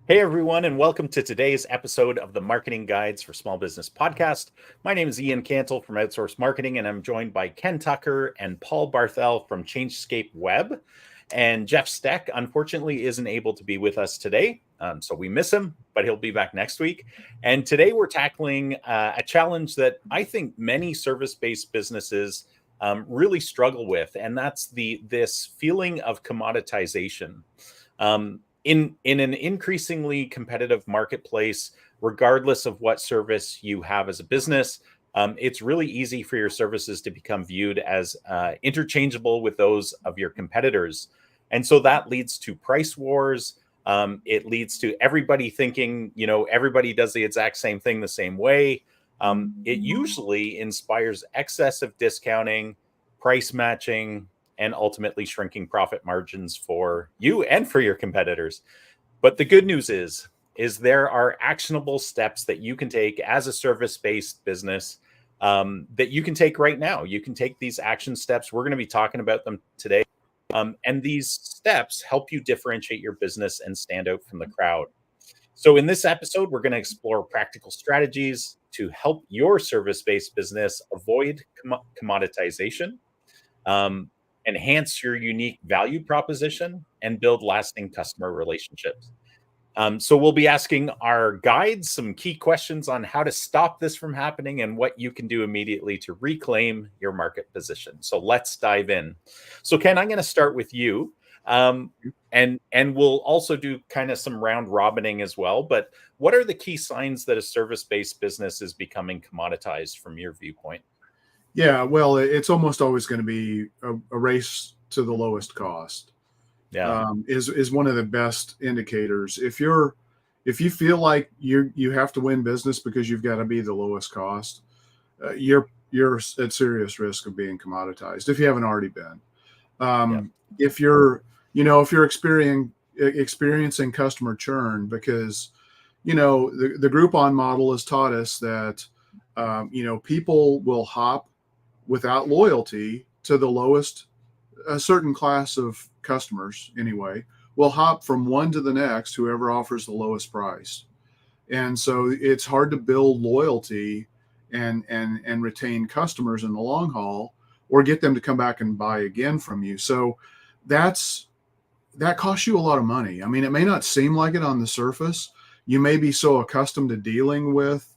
Hey everyone, and welcome to today's episode of the Marketing Guides for Small Business podcast. My name is Ian Cantle from Outsource Marketing, and I'm joined by Ken Tucker and Paul Barthel from Changescape Web. And Jeff Steck, unfortunately, isn't able to be with us today. So we miss him, but he'll be back next week. And today we're tackling a challenge that I think many service-based businesses really struggle with, and that's this feeling of commoditization. In an increasingly competitive marketplace, regardless of what service you have as a business, it's really easy for your services to become viewed as interchangeable with those of your competitors. And so that leads to price wars. It leads to everybody thinking, everybody does the exact same thing the same way. It usually inspires excessive discounting, price matching, and ultimately shrinking profit margins for you and for your competitors. But the good news is there are actionable steps that you can take as a service-based business that you can take right now. You can take these action steps. We're going to be talking about them today. And these steps help you differentiate your business and stand out from the crowd. So in this episode, we're going to explore practical strategies to help your service-based business avoid commoditization, enhance your unique value proposition, and build lasting customer relationships. So we'll be asking our guides some key questions on how to stop this from happening and what you can do immediately to reclaim your market position. So let's dive in. So Ken, I'm going to start with you. And we'll also do kind of some round robining as well. But what are the key signs that a service-based business is becoming commoditized from your viewpoint? Yeah, well, it's almost always going to be a race to the lowest cost. Yeah. Is one of the best indicators. If you feel like you have to win business because you've got to be the lowest cost, you're at serious risk of being commoditized if you haven't already been. If you're experiencing customer churn because the Groupon model has taught us that people will hop without loyalty to the lowest. A certain class of customers anyway will hop from one to the next, whoever offers the lowest price. And so it's hard to build loyalty and retain customers in the long haul or get them to come back and buy again from you. So that costs you a lot of money. I mean, it may not seem like it on the surface. You may be so accustomed to dealing with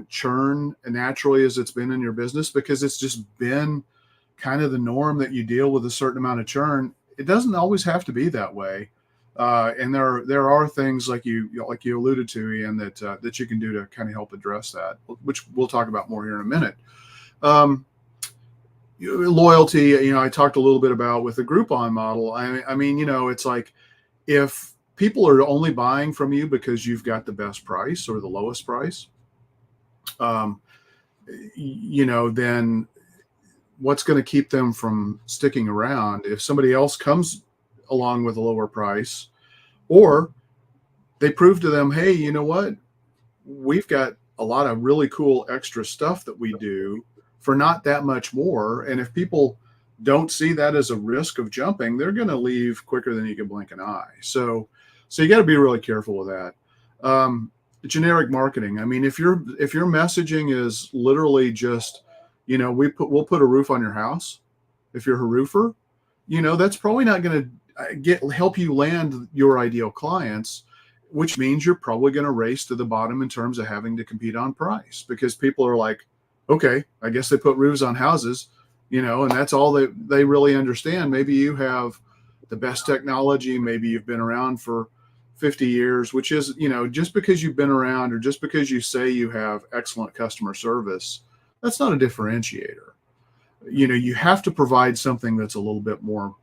churn naturally as it's been in your business because it's just been kind of the norm that you deal with a certain amount of churn. It doesn't always have to be that way. And there are things like you alluded to, Ian, that you can do to kind of help address that, which we'll talk about more here in a minute. Loyalty, I talked a little bit about with the Groupon model. I mean, it's like if people are only buying from you because you've got the best price or the lowest price, then what's going to keep them from sticking around if somebody else comes along with a lower price, or they prove to them, hey, you know what? We've got a lot of really cool extra stuff that we do for not that much more. And if people don't see that as a risk of jumping, they're going to leave quicker than you can blink an eye. So you got to be really careful with that. Generic marketing. I mean, if your messaging is literally just, we'll put a roof on your house. If you're a roofer, that's probably not going to help you land your ideal clients, which means you're probably going to race to the bottom in terms of having to compete on price because people are like, okay, I guess they put roofs on houses, and that's all they really understand. Maybe you have the best technology. Maybe you've been around for 50 years, which is, just because you've been around or just because you say you have excellent customer service, that's not a differentiator. You have to provide something that's a little bit more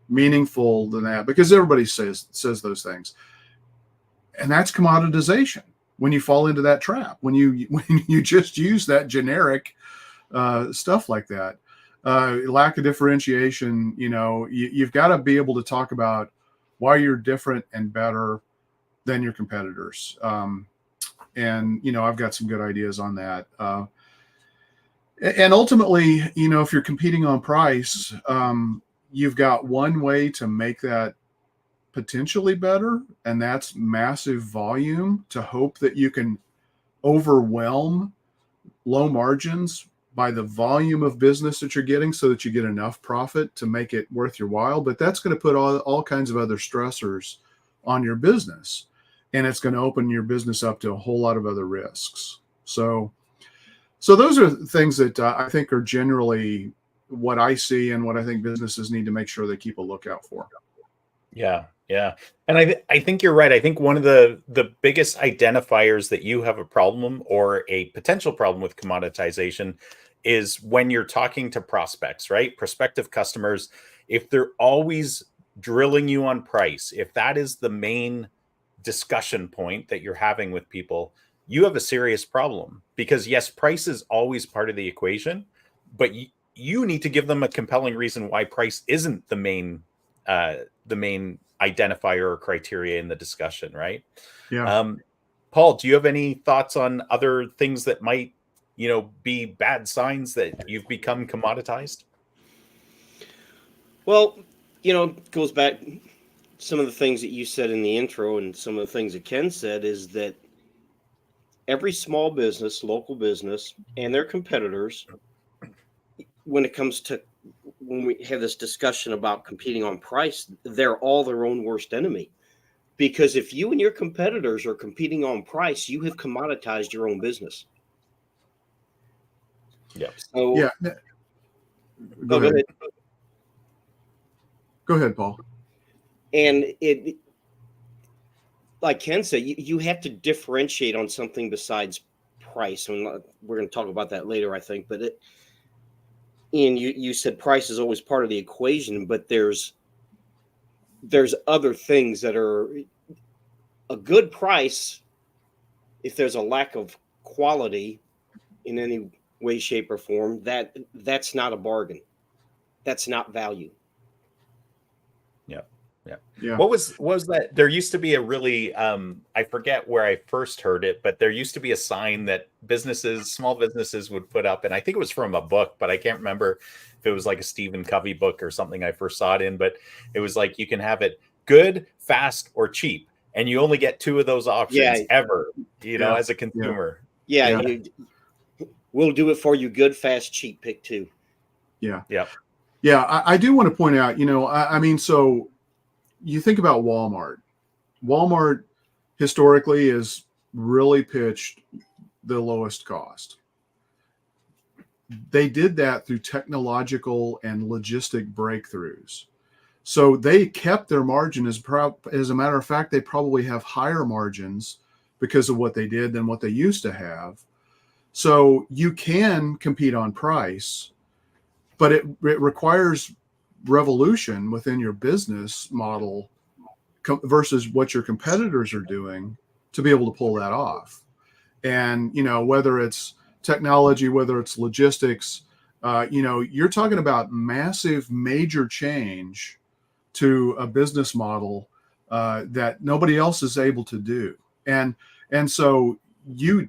meaningful than that because everybody says those things. And that's commoditization when you fall into that trap, when you just use that generic stuff like that. Lack of differentiation, you've got to be able to talk about why you're different and better than your competitors. And I've got some good ideas on that. And ultimately, if you're competing on price, you've got one way to make that potentially better, and that's massive volume to hope that you can overwhelm low margins by the volume of business that you're getting so that you get enough profit to make it worth your while. But that's going to put all kinds of other stressors on your business, and it's going to open your business up to a whole lot of other risks. So those are things that I think are generally what I see and what I think businesses need to make sure they keep a lookout for. Yeah, yeah. And I think you're right. I think one of the biggest identifiers that you have a problem or a potential problem with commoditization is when you're talking to prospects, right? Prospective customers, if they're always drilling you on price, if that is the main discussion point that you're having with people, you have a serious problem, because yes, price is always part of the equation, but you need to give them a compelling reason why price isn't the main identifier or criteria in the discussion, right? Yeah. Paul, do you have any thoughts on other things that might, be bad signs that you've become commoditized? Well, it goes back some of the things that you said in the intro and some of the things that Ken said is that every small business, local business, and their competitors, when we have this discussion about competing on price, they're all their own worst enemy. Because if you and your competitors are competing on price, you have commoditized your own business. Yeah. So Yeah. Go ahead. Go ahead, Paul. And it, like Ken said, you have to differentiate on something besides price. And we're going to talk about that later, I think. But Ian, you said price is always part of the equation, but there's other things that are a good price. If there's a lack of quality in any way, shape, or form, that's not a bargain. That's not value. Yeah. What was that? There used to be a really I forget where I first heard it, but there used to be a sign that small businesses would put up, and I think it was from a book, but I can't remember if it was like a Stephen Covey book or something I first saw it in, but it was like you can have it good, fast, or cheap, and you only get two of those options ever, as a consumer. Yeah. We'll do it for you, good, fast, cheap, pick two. Yeah. Yeah. Yeah. I do want to point out, I mean, so you think about Walmart. Walmart historically is really pitched the lowest cost. They did that through technological and logistic breakthroughs. So they kept their margin. As a matter of fact, they probably have higher margins because of what they did than what they used to have. So you can compete on price, but it requires revolution within your business model versus what your competitors are doing to be able to pull that off. And, whether it's technology, whether it's logistics, you're talking about massive, major change to a business model that nobody else is able to do. And so you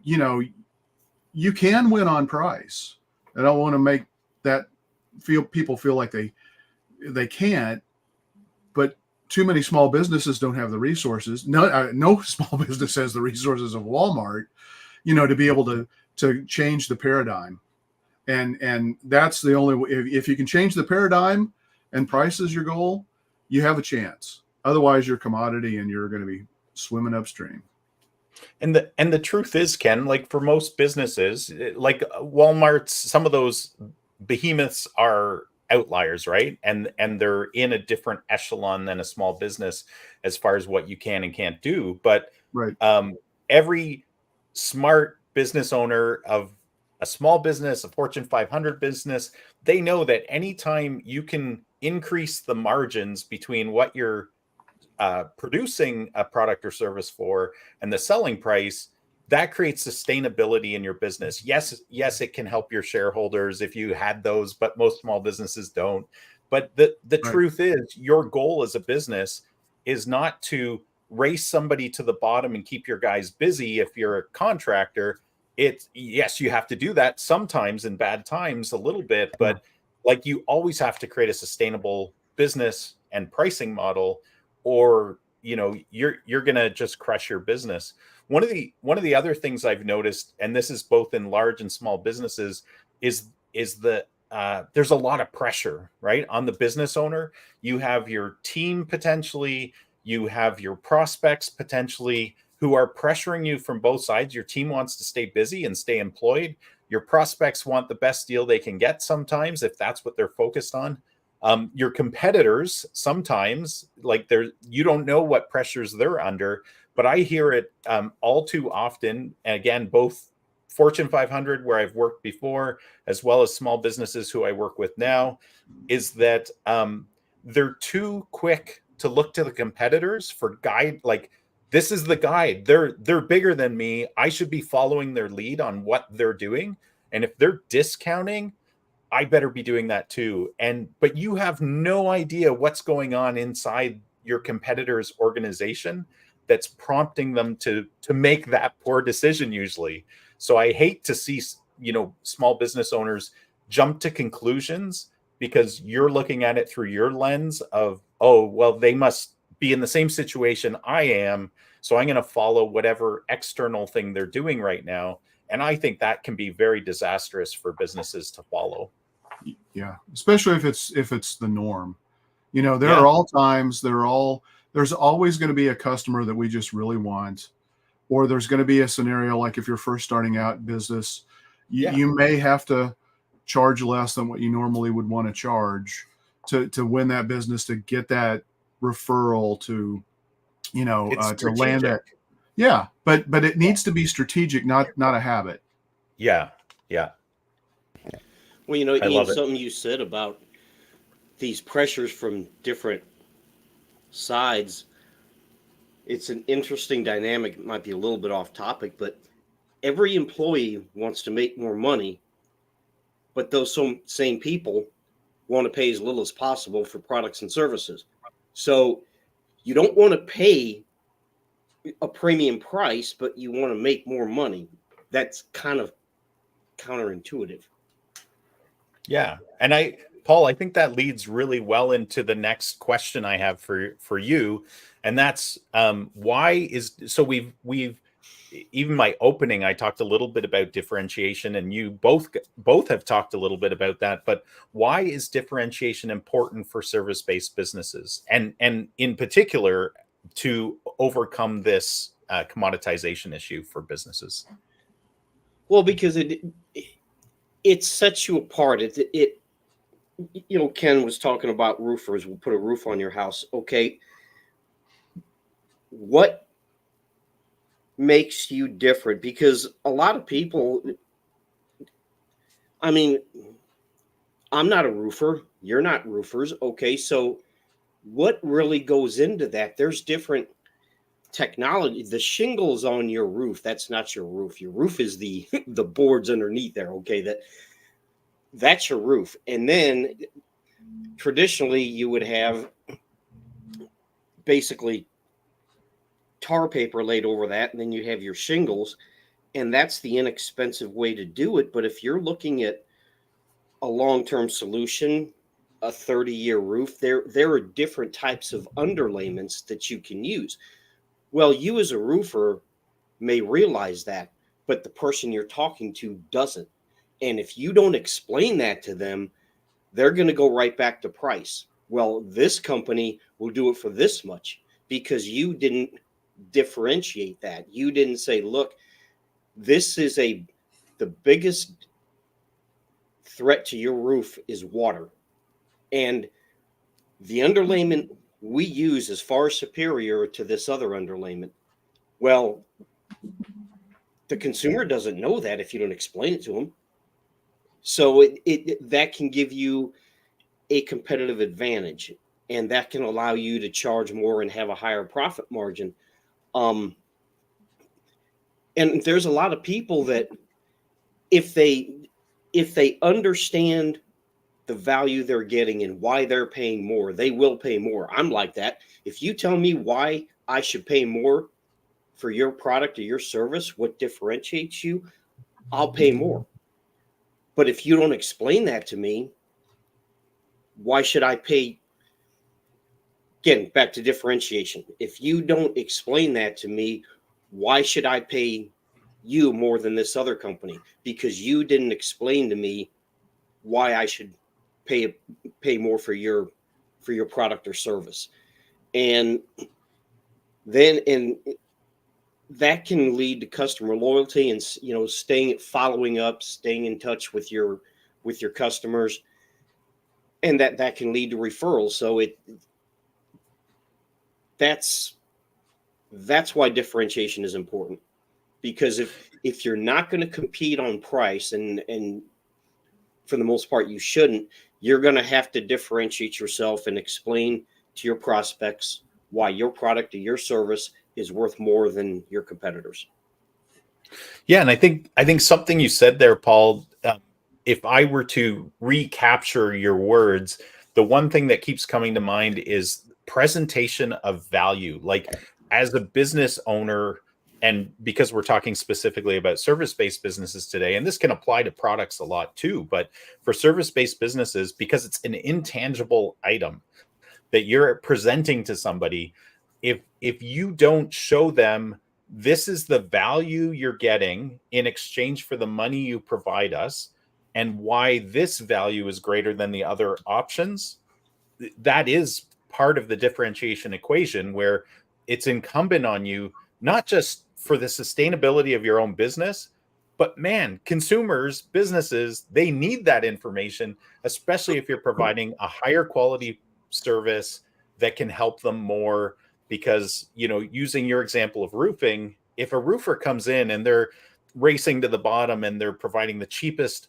can win on price. I don't want to make that people feel like they can't, but too many small businesses don't have the resources. No small business has the resources of Walmart, to be able to change the paradigm. And that's the only way. If you can change the paradigm and price is your goal, you have a chance. Otherwise, you're a commodity and you're going to be swimming upstream. And the truth is, Ken, like for most businesses, like Walmart's, some of those behemoths are outliers, right? And they're in a different echelon than a small business as far as what you can and can't do. But right. Every smart business owner of a small business, a Fortune 500 business, they know that anytime you can increase the margins between what you're producing a product or service for and the selling price, that creates sustainability in your business. Yes, it can help your shareholders if you had those, but most small businesses don't. But the Right. truth is, your goal as a business is not to race somebody to the bottom and keep your guys busy. If you're a contractor, yes, you have to do that sometimes in bad times a little bit, but like you always have to create a sustainable business and pricing model, or you're going to just crush your business. One of the other things I've noticed, and this is both in large and small businesses, is that there's a lot of pressure, right, on the business owner. You have your team potentially, you have your prospects potentially, who are pressuring you from both sides. Your team wants to stay busy and stay employed. Your prospects want the best deal they can get sometimes, if that's what they're focused on. Your competitors sometimes, like, you don't know what pressures they're under, but I hear it all too often. And again, both Fortune 500, where I've worked before, as well as small businesses who I work with now, is that they're too quick to look to the competitors for guide. Like, this is the guide. They're bigger than me. I should be following their lead on what they're doing. And if they're discounting, I better be doing that too. But you have no idea what's going on inside your competitor's organization that's prompting them to make that poor decision usually. So I hate to see, small business owners jump to conclusions because you're looking at it through your lens of, oh, well, they must be in the same situation I am, so I'm going to follow whatever external thing they're doing right now. And I think that can be very disastrous for businesses to follow. Yeah, especially if it's the norm. There are all times, there's always going to be a customer that we just really want, or there's going to be a scenario like if you're first starting out in business, you may have to charge less than what you normally would want to charge to win that business, to get that referral, to to land that. Yeah, but it needs to be strategic, not a habit. Yeah. Well, Ian, something you said about these pressures from different sides, it's an interesting dynamic. It might be a little bit off topic, but every employee wants to make more money, but those same people want to pay as little as possible for products and services. So you don't want to pay a premium price, but you want to make more money. That's kind of counterintuitive. Yeah. And Paul, I think that leads really well into the next question I have for you. And that's we've even my opening, I talked a little bit about differentiation, and you both have talked a little bit about that. But why is differentiation important for service-based businesses, and in particular to overcome this commoditization issue for businesses? Well, because it sets you apart. Ken was talking about roofers. We'll put a roof on your house. Okay. What makes you different? Because a lot of people, I'm not a roofer. You're not roofers. Okay. So what really goes into that? There's different technology. The shingles on your roof, that's not your roof. Your roof is the boards underneath there. Okay. That's your roof. And then traditionally you would have basically tar paper laid over that, and then you have your shingles, and that's the inexpensive way to do it. But if you're looking at a long-term solution, a 30-year roof, there are different types of underlayments that you can use. Well, you as a roofer may realize that, but the person you're talking to doesn't. And if you don't explain that to them, they're going to go right back to price. Well, this company will do it for this much, because you didn't differentiate that. You didn't say, look, this is the biggest threat to your roof is water. And the underlayment we use is far superior to this other underlayment. Well, the consumer doesn't know that if you don't explain it to them. So that can give you a competitive advantage, and that can allow you to charge more and have a higher profit margin. And there's a lot of people that if they understand the value they're getting and why they're paying more, they will pay more. I'm like that. If you tell me why I should pay more for your product or your service, what differentiates you, I'll pay more. But if you don't explain that to me, why should I pay again, back to differentiation. If you don't explain that to me, why should I pay you more than this other company? Because you didn't explain to me why I should pay more for your product or service. And that can lead to customer loyalty and, following up, staying in touch with your customers, and that can lead to referrals. So that's why differentiation is important, because if you're not going to compete on price, and for the most part you shouldn't, you're going to have to differentiate yourself and explain to your prospects why your product or your service is worth more than your competitors. Yeah, and I think something you said there, Paul, if I were to recapture your words, the one thing that keeps coming to mind is presentation of value. Like, as a business owner, and because we're talking specifically about service-based businesses today, and this can apply to products a lot too, but for service-based businesses, because it's an intangible item that you're presenting to somebody, if you don't show them this is the value you're getting in exchange for the money you provide us, and why this value is greater than the other options, that is part of the differentiation equation, where it's incumbent on you, not just for the sustainability of your own business, but man, consumers, businesses, they need that information, especially if you're providing a higher quality service that can help them more. Because, using your example of roofing, if a roofer comes in and they're racing to the bottom and they're providing the cheapest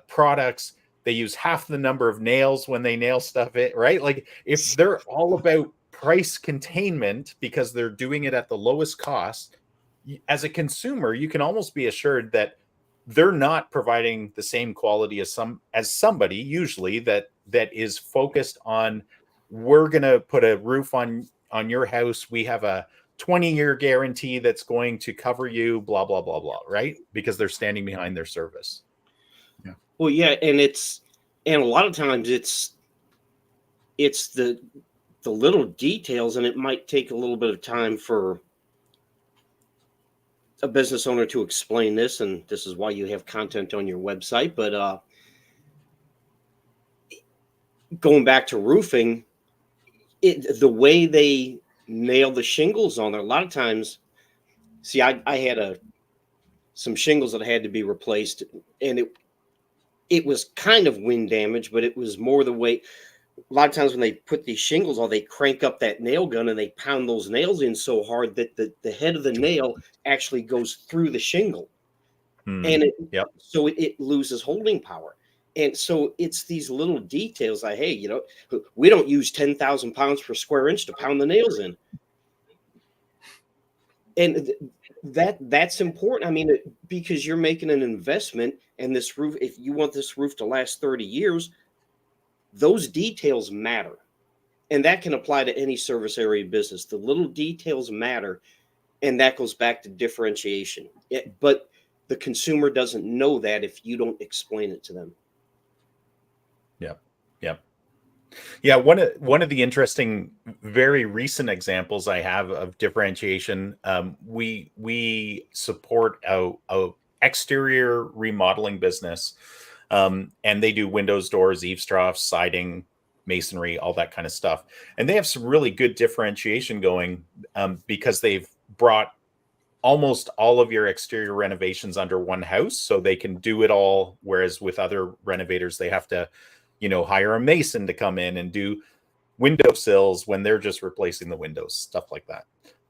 products, they use half the number of nails when they nail stuff it, right? Like, if they're all about price containment because they're doing it at the lowest cost, as a consumer, you can almost be assured that they're not providing the same quality as somebody usually that is focused on, we're going to put a roof on your house. We have a 20-year guarantee that's going to cover you, blah, blah, blah, blah, right? Because they're standing behind their service. Yeah. Well, yeah. And a lot of times it's the little details, and it might take a little bit of time for a business owner to explain this. And this is why you have content on your website. But going back to roofing, the way they nail the shingles on there, a lot of times, see, I had some shingles that had to be replaced, and it was kind of wind damage, but it was more the way. A lot of times when they put these shingles on, they crank up that nail gun and they pound those nails in so hard that the head of the nail actually goes through the shingle, and so it loses holding power. And so it's these little details like, hey, we don't use 10,000 pounds per square inch to pound the nails in. And that's important. I mean, because you're making an investment in this roof. If you want this roof to last 30 years, those details matter. And that can apply to any service area business. The little details matter. And that goes back to differentiation. But the consumer doesn't know that if you don't explain it to them. Yeah, one of the interesting, very recent examples I have of differentiation, we support a exterior remodeling business, and they do windows, doors, eaves troughs, siding, masonry, all that kind of stuff. And they have some really good differentiation going, because they've brought almost all of your exterior renovations under one house, so they can do it all. Whereas with other renovators, they have to hire a mason to come in and do windowsills when they're just replacing the windows, stuff like that.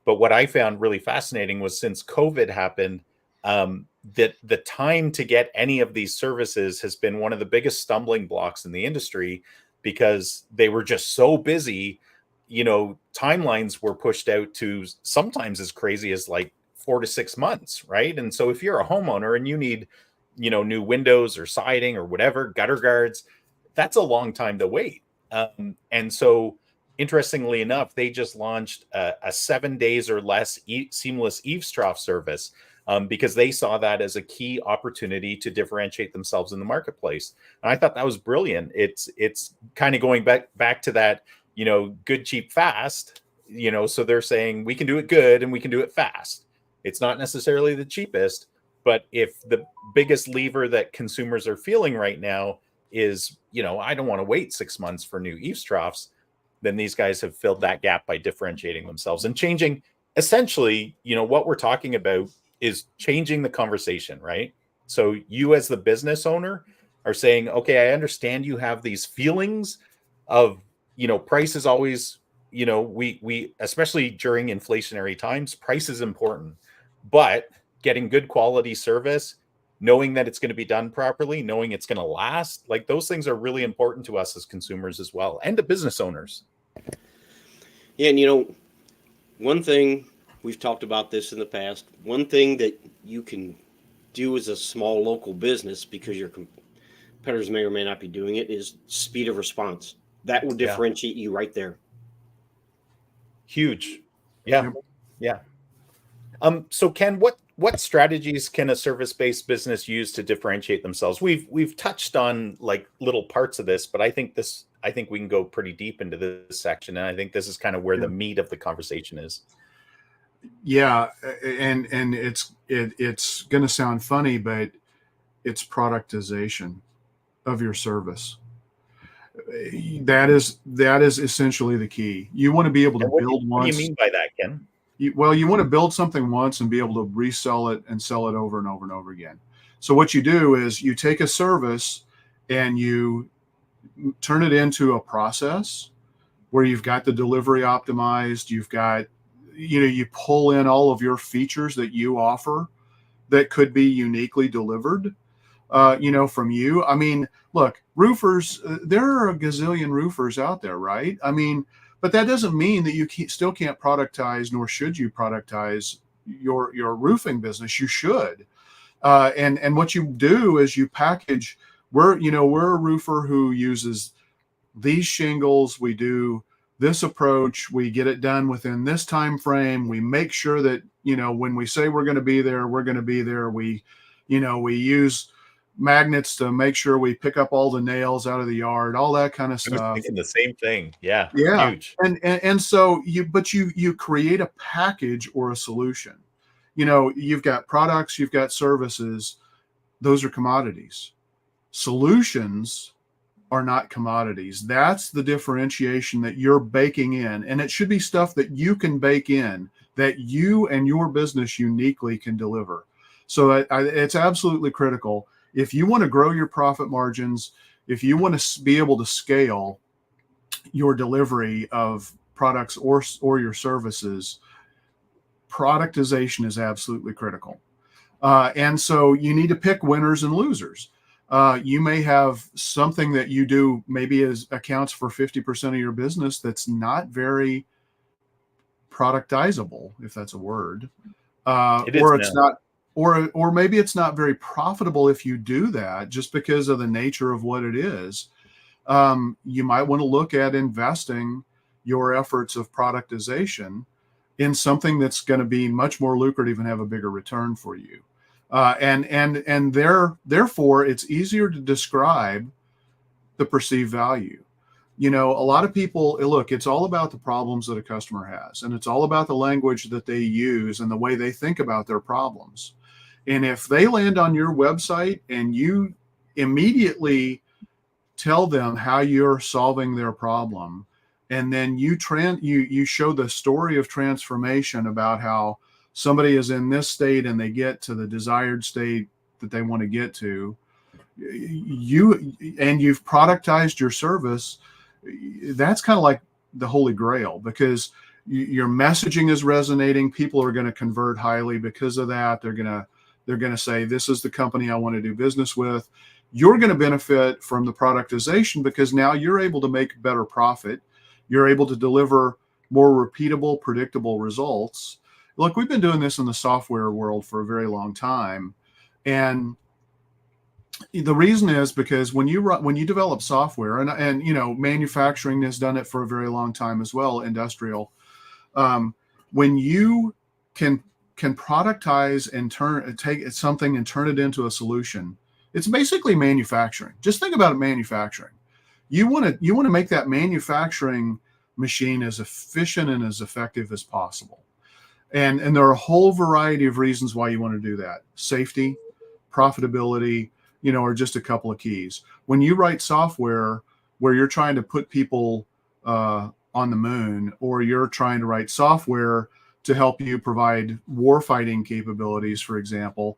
But what I found really fascinating was, since COVID happened, that the time to get any of these services has been one of the biggest stumbling blocks in the industry, because they were just so busy. Timelines were pushed out to sometimes as crazy as like 4 to 6 months, right? And so if you're a homeowner and you need, new windows or siding or whatever, gutter guards, that's a long time to wait. And so, interestingly enough, they just launched a 7 days or less seamless eaves trough service, because they saw that as a key opportunity to differentiate themselves in the marketplace. And I thought that was brilliant. It's kind of going back to that good, cheap, fast, so they're saying we can do it good and we can do it fast. It's not necessarily the cheapest, but if the biggest lever that consumers are feeling right now is, I don't want to wait 6 months for new eaves troughs, then these guys have filled that gap by differentiating themselves and changing. Essentially, what we're talking about is changing the conversation, right? So you as the business owner are saying, okay, I understand you have these feelings of, price is always, we especially during inflationary times, price is important, but getting good quality service, knowing that it's going to be done properly, knowing it's going to last, like those things are really important to us as consumers as well, and to business owners. Yeah, and one thing, we've talked about this in the past, one thing that you can do as a small local business, because your competitors may or may not be doing it, is speed of response. That will differentiate you right there. Huge. Yeah. Yeah. So Ken, what strategies can a service-based business use to differentiate themselves? We've touched on like little parts of this, but I think we can go pretty deep into this section, and I think this is kind of where the meat of the conversation is. Yeah, and it's going to sound funny, but it's productization of your service. That is essentially the key. You want to be able to build once. What do you mean by that, Ken? You want to build something once and be able to resell it and sell it over and over and over again. So what you do is you take a service and you turn it into a process where you've got the delivery optimized. You've got, you pull in all of your features that you offer that could be uniquely delivered, from you. I mean, look, roofers, there are a gazillion roofers out there, right? I mean, but that doesn't mean that you still can't productize, nor should you productize your roofing business. You should. And what you do is you package. We're a roofer who uses these shingles. We do this approach. We get it done within this time frame. We make sure that, when we say we're going to be there, we're going to be there. We use magnets to make sure we pick up all the nails out of the yard, all that kind of stuff. I was thinking the same thing. Yeah. Huge. And so you create a package or a solution. You've got products, you've got services. Those are commodities. Solutions are not commodities. That's the differentiation that you're baking in. And it should be stuff that you can bake in, that you and your business uniquely can deliver. So it's absolutely critical. If you want to grow your profit margins, if you want to be able to scale your delivery of products or your services, productization is absolutely critical. And so you need to pick winners and losers. You may have something that you do maybe accounts for 50% of your business that's not very productizable, if that's a word, or maybe it's not very profitable if you do that, just because of the nature of what it is. You might want to look at investing your efforts of productization in something that's going to be much more lucrative and have a bigger return for you. And therefore, it's easier to describe the perceived value. A lot of people look, it's all about the problems that a customer has, and it's all about the language that they use and the way they think about their problems. And if they land on your website and you immediately tell them how you're solving their problem, and then you show the story of transformation about how somebody is in this state and they get to the desired state that they want to get to, you've productized your service, that's kind of like the holy grail, because your messaging is resonating. People are going to convert highly because of that. They're going to say, this is the company I want to do business with. You're going to benefit from the productization because now you're able to make better profit. You're able to deliver more repeatable, predictable results. Look, we've been doing this in the software world for a very long time. And the reason is because when you develop software, and manufacturing has done it for a very long time as well, industrial, when you can productize and take something and turn it into a solution, it's basically manufacturing. Just think about it, manufacturing. You want to make that manufacturing machine as efficient and as effective as possible. And there are a whole variety of reasons why you want to do that. Safety, profitability, are just a couple of keys. When you write software where you're trying to put people on the moon, or you're trying to write software to help you provide warfighting capabilities, for example,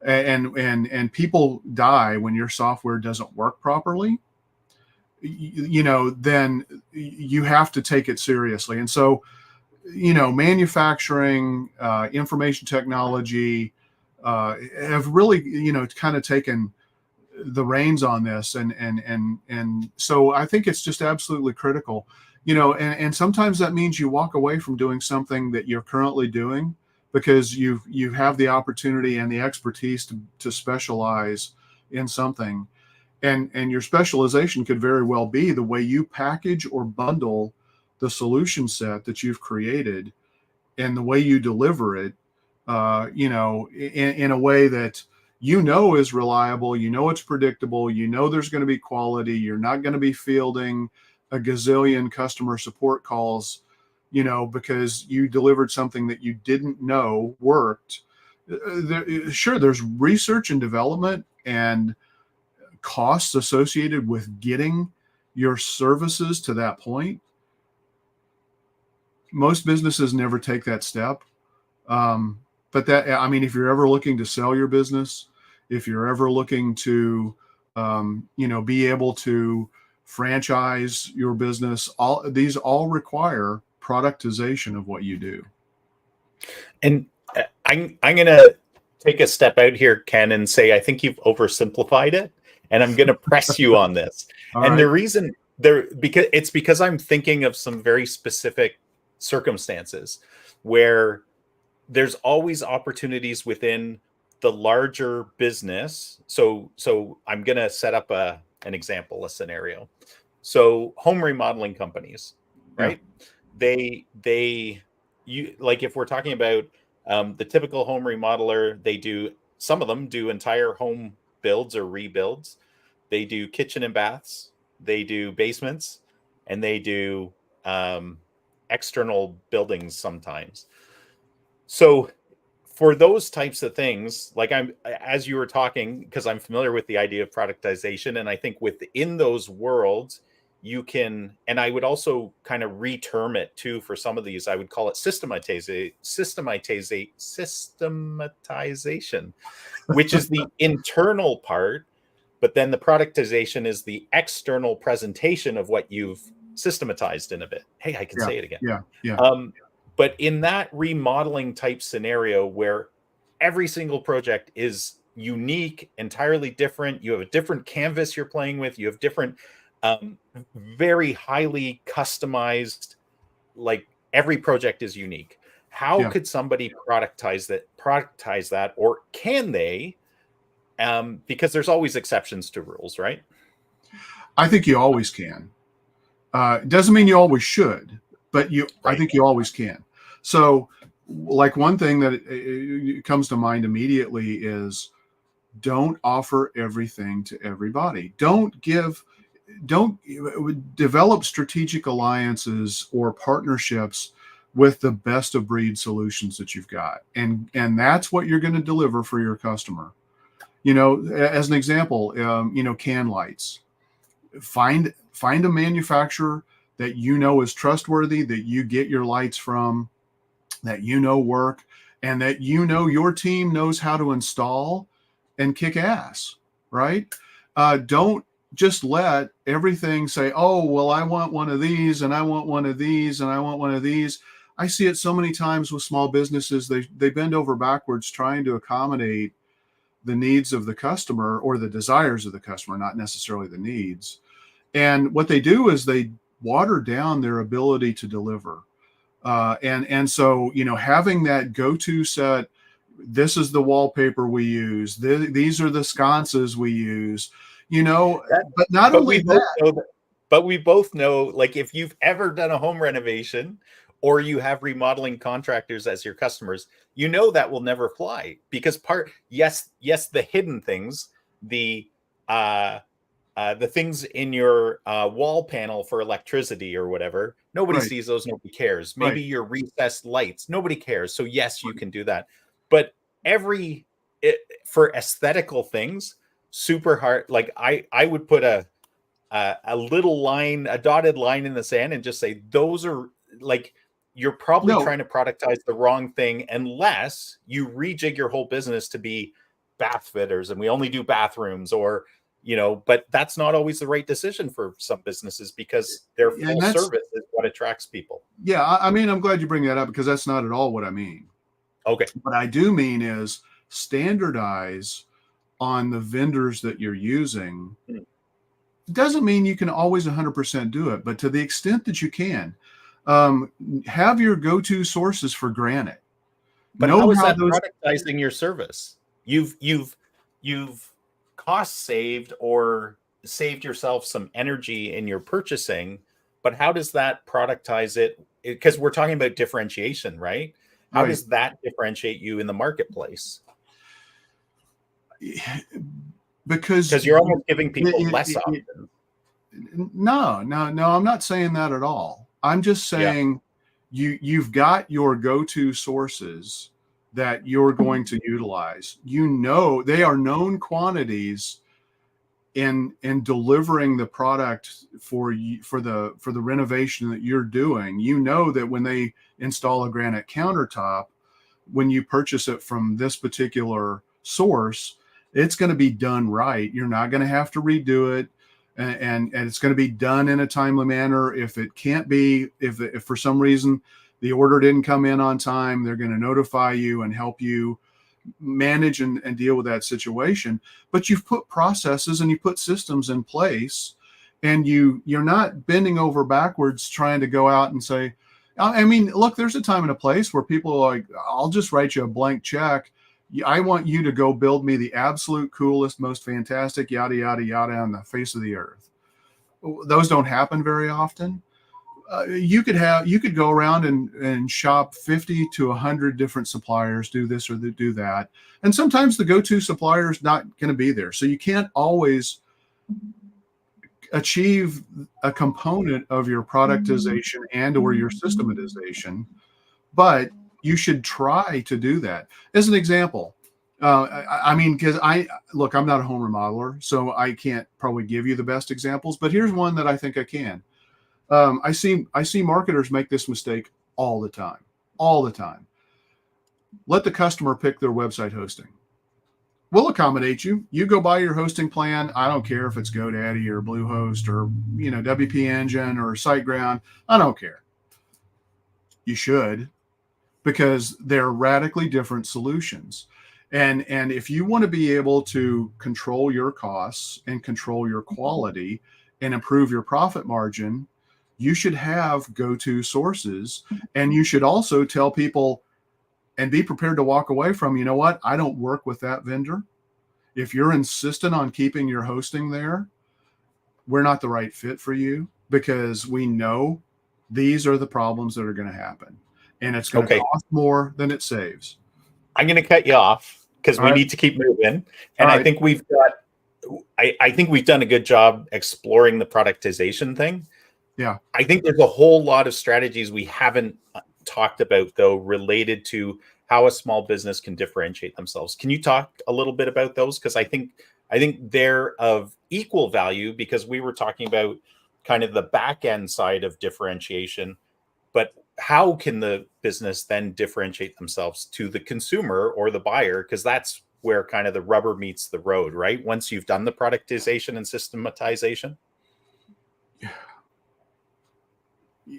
and people die when your software doesn't work properly, then you have to take it seriously. And so, manufacturing, information technology have really, kind of taken the reins on this. And so I think it's just absolutely critical, and sometimes that means you walk away from doing something that you're currently doing because you have the opportunity and the expertise to specialize in something. And your specialization could very well be the way you package or bundle the solution set that you've created and the way you deliver it, in a way that is reliable, it's predictable, there's going to be quality, you're not going to be fielding a gazillion customer support calls, because you delivered something that you didn't know worked. Sure, there's research and development and costs associated with getting your services to that point. Most businesses never take that step. But if you're ever looking to sell your business, if you're ever looking to, be able to franchise your business, these all require productization of what you do. And I'm going to take a step out here, Ken, and say, I think you've oversimplified it, and I'm going to press you on this. The reason because I'm thinking of some very specific circumstances where there's always opportunities within the larger business. So I'm going to set up an example, a scenario. So home remodeling companies, right? Yeah. If we're talking about the typical home remodeler, some of them do entire home builds or rebuilds. They do kitchen and baths, they do basements, and they do external buildings sometimes. So for those types of things, as you were talking, because I'm familiar with the idea of productization, and I think within those worlds, you can, and I would also kind of reterm it too for some of these, I would call it systematization, which is the internal part, but then the productization is the external presentation of what you've systematized in a bit. Hey, I can say it again. But in that remodeling type scenario where every single project is unique, entirely different, you have a different canvas you're playing with, you have different, very highly customized, like every project is unique. How could somebody productize that, or can they? Because there's always exceptions to rules, right? I think you always can. It doesn't mean you always should, but I think you always can. So, like, one thing that comes to mind immediately is don't offer everything to everybody. Don't develop strategic alliances or partnerships with the best of breed solutions that you've got. And that's what you're going to deliver for your customer. As an example, can lights. Find a manufacturer that is trustworthy, that you get your lights from, that work, and that your team knows how to install and kick ass, right? Don't just let everything say, oh, well, I want one of these, and I want one of these, and I want one of these. I see it so many times with small businesses. They bend over backwards trying to accommodate the needs of the customer or the desires of the customer, not necessarily the needs. And what they do is they water down their ability to deliver. And so, having that go-to set, this is the wallpaper we use, these are the sconces we use, but not only that. But we both know, like, if you've ever done a home renovation or you have remodeling contractors as your customers, that will never fly, because yes, the hidden things, the things in your wall panel for electricity or whatever, Nobody Right. sees those. Nobody cares. Right. Maybe your recessed lights. Nobody cares. So yes, you can do that. But for aesthetical things, super hard. Like I would put a little line, a dotted line in the sand, and just say those are like, you're probably No, trying to productize the wrong thing unless you rejig your whole business to be bath fitters and we only do bathrooms, or but that's not always the right decision for some businesses because their and full that's, service is what attracts people. yeah, I mean, I'm glad you bring that up because that's not at all what I mean. Okay. What I do mean is standardize on the vendors that you're using. Hmm. Doesn't mean you can always 100% do it, but to the extent that you can, have your go-to sources for granite. But Know how is how that those, productizing your service? You've cost saved or saved yourself some energy in your purchasing, but how does that productize it? Because we're talking about differentiation, right? How right? does that differentiate you in the marketplace? Because Because you're almost giving people it- less it- it- options. no, I'm not saying that at all. I'm just Yeah. saying you've got your go-to sources that you're going to utilize. They are known quantities in delivering the product for you, for the renovation that you're doing. That when they install a granite countertop, when you purchase it from this particular source, it's going to be done right. You're not going to have to redo it, and it's going to be done in a timely manner. If it can't be, if for some reason the order didn't come in on time, they're going to notify you and help you manage and deal with that situation. But you've put processes and you put systems in place, and you're not bending over backwards trying to go out and say, I mean, look, there's a time and a place where people are like, I'll just write you a blank check. I want you to go build me the absolute coolest, most fantastic, yada, yada, yada on the face of the earth. Those don't happen very often. You could go around and shop 50 to 100 different suppliers, do this or do that. And sometimes the go-to supplier is not going to be there. So you can't always achieve a component of your productization and or your systematization, but you should try to do that. As an example, I mean, because I'm not a home remodeler, so I can't probably give you the best examples, but here's one that I think I can. I see marketers make this mistake all the time. Let the customer pick their website hosting. We'll accommodate you. You go buy your hosting plan. I don't care if it's GoDaddy or Bluehost or WP Engine or SiteGround. I don't care. You should, because they're radically different solutions. And if you want to be able to control your costs and control your quality and improve your profit margin, you should have go-to sources. And you should also tell people and be prepared to walk away from, what? I don't work with that vendor. If you're insistent on keeping your hosting there, we're not the right fit for you, because we know these are the problems that are going to happen. And it's going to cost more than it saves. I'm going to cut you off because we need to keep moving. And I think I think we've done a good job exploring the productization thing. Yeah. I think there's a whole lot of strategies we haven't talked about, though, related to how a small business can differentiate themselves. Can you talk a little bit about those? Because I think they're of equal value, because we were talking about kind of the back end side of differentiation, but how can the business then differentiate themselves to the consumer or the buyer? Because that's where kind of the rubber meets the road, right? Once you've done the productization and systematization.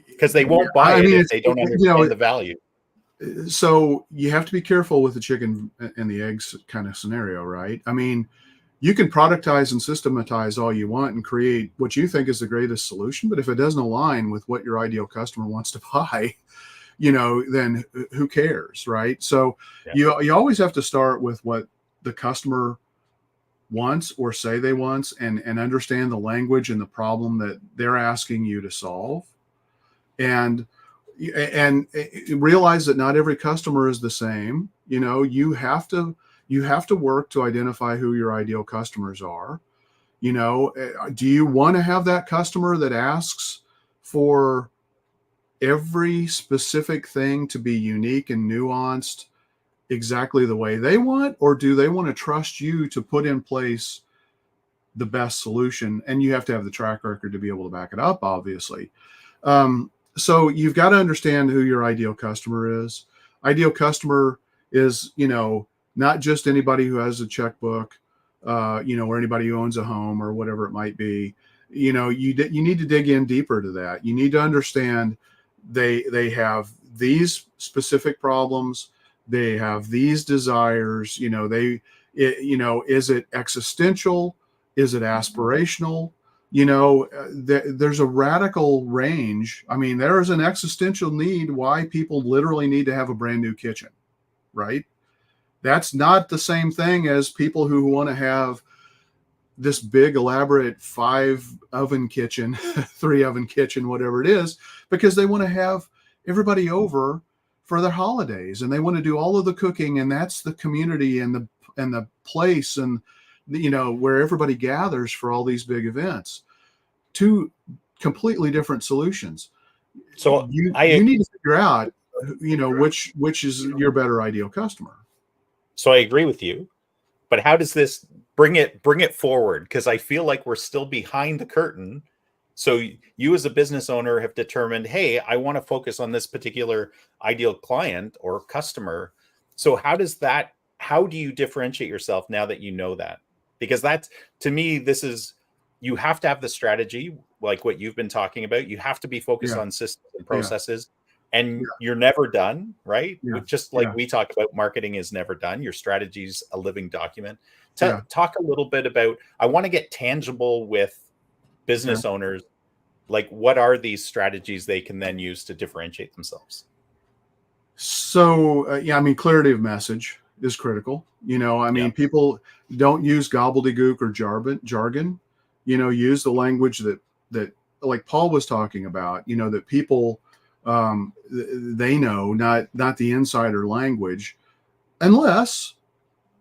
Because they won't buy it if they don't understand the value. So you have to be careful with the chicken and the eggs kind of scenario, right? I mean, you can productize and systematize all you want and create what you think is the greatest solution, but if it doesn't align with what your ideal customer wants to buy, then who cares, right? So you always have to start with what the customer wants or say they want, and understand the language and the problem that they're asking you to solve. And realize that not every customer is the same. You have to work to identify who your ideal customers are. Do you want to have that customer that asks for every specific thing to be unique and nuanced exactly the way they want, or do they want to trust you to put in place the best solution? And you have to have the track record to be able to back it up, obviously. So you've got to understand who your ideal customer is. Ideal customer is, not just anybody who has a checkbook, or anybody who owns a home or whatever it might be. You need to dig in deeper to that. You need to understand they have these specific problems. They have these desires. Is it existential? Is it aspirational? There's a radical range. I mean, there is an existential need why people literally need to have a brand new kitchen, right? That's not the same thing as people who want to have this big, elaborate 5-oven kitchen, 3-oven kitchen, whatever it is, because they want to have everybody over for their holidays and they want to do all of the cooking, and that's the community and the place and where everybody gathers for all these big events. Two completely different solutions. So you need to figure out which is your better ideal customer. So I agree with you, but how does this bring it forward? Because I feel like we're still behind the curtain. So you as a business owner have determined, hey, I want to focus on this particular ideal client or customer. So how do you differentiate yourself now that you know that? Because that's, to me, you have to have the strategy, like what you've been talking about. You have to be focused on systems and processes, and you're never done, right? Yeah. Just like we talk about, marketing is never done. Your strategy's a living document. Talk a little bit about, I want to get tangible with business owners. Like, what are these strategies they can then use to differentiate themselves? So, clarity of message is critical. People don't use gobbledygook or jargon. Use the language that like Paul was talking about, that people, they know, not the insider language, unless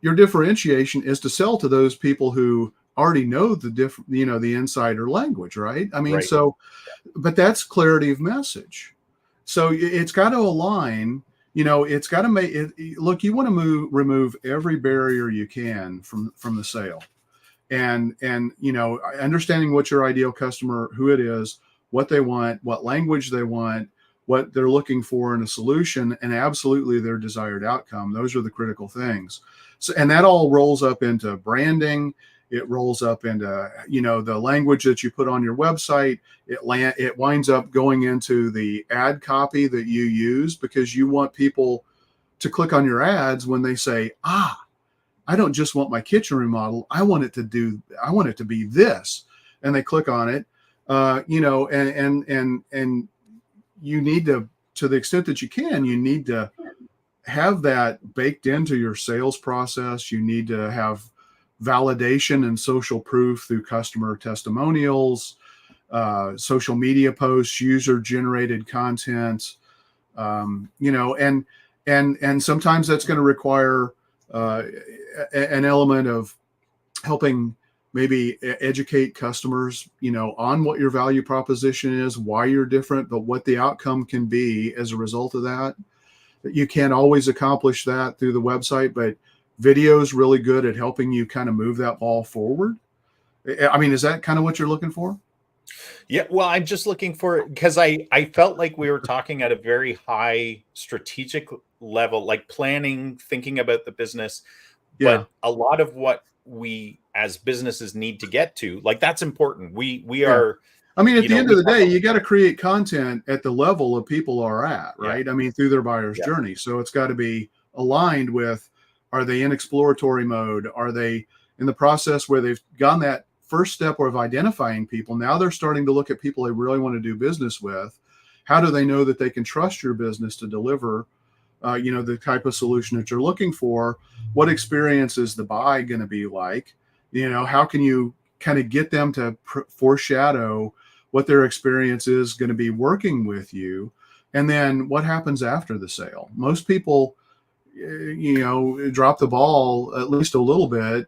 your differentiation is to sell to those people who already know the insider language, right? So, but that's clarity of message. So it's got to align. It's got to make it look. You want to remove every barrier you can from the sale, and understanding what your ideal customer, who it is, what they want, what language they want, what they're looking for in a solution, and absolutely their desired outcome. Those are the critical things. So, and that all rolls up into branding. It rolls up into, the language that you put on your website. It winds up going into the ad copy that you use, because you want people to click on your ads when they say, I don't just want my kitchen remodel. I want it to be this. And they click on it, and you need to the extent that you can, you need to have that baked into your sales process. You need to have validation and social proof through customer testimonials, social media posts, user generated content, and sometimes that's going to require an element of helping maybe educate customers, on what your value proposition is, why you're different, but what the outcome can be as a result of that. You can't always accomplish that through the website, but video is really good at helping you kind of move that ball forward. Is that kind of what you're looking for? Yeah, well, I'm just looking for, because I felt like we were talking at a very high strategic level, like planning, thinking about the business. But a lot of what we as businesses need to get to, like, that's important. We are. At the end of the day, you got to create content at the level of people are at, right? Through their buyer's journey. So it's got to be aligned with, are they in exploratory mode? Are they in the process where they've gone that first step of identifying people? Now they're starting to look at people they really want to do business with. How do they know that they can trust your business to deliver, the type of solution that you're looking for? What experience is the buy going to be like? How can you kind of get them to foreshadow what their experience is going to be working with you? And then what happens after the sale? Most people, drop the ball at least a little bit,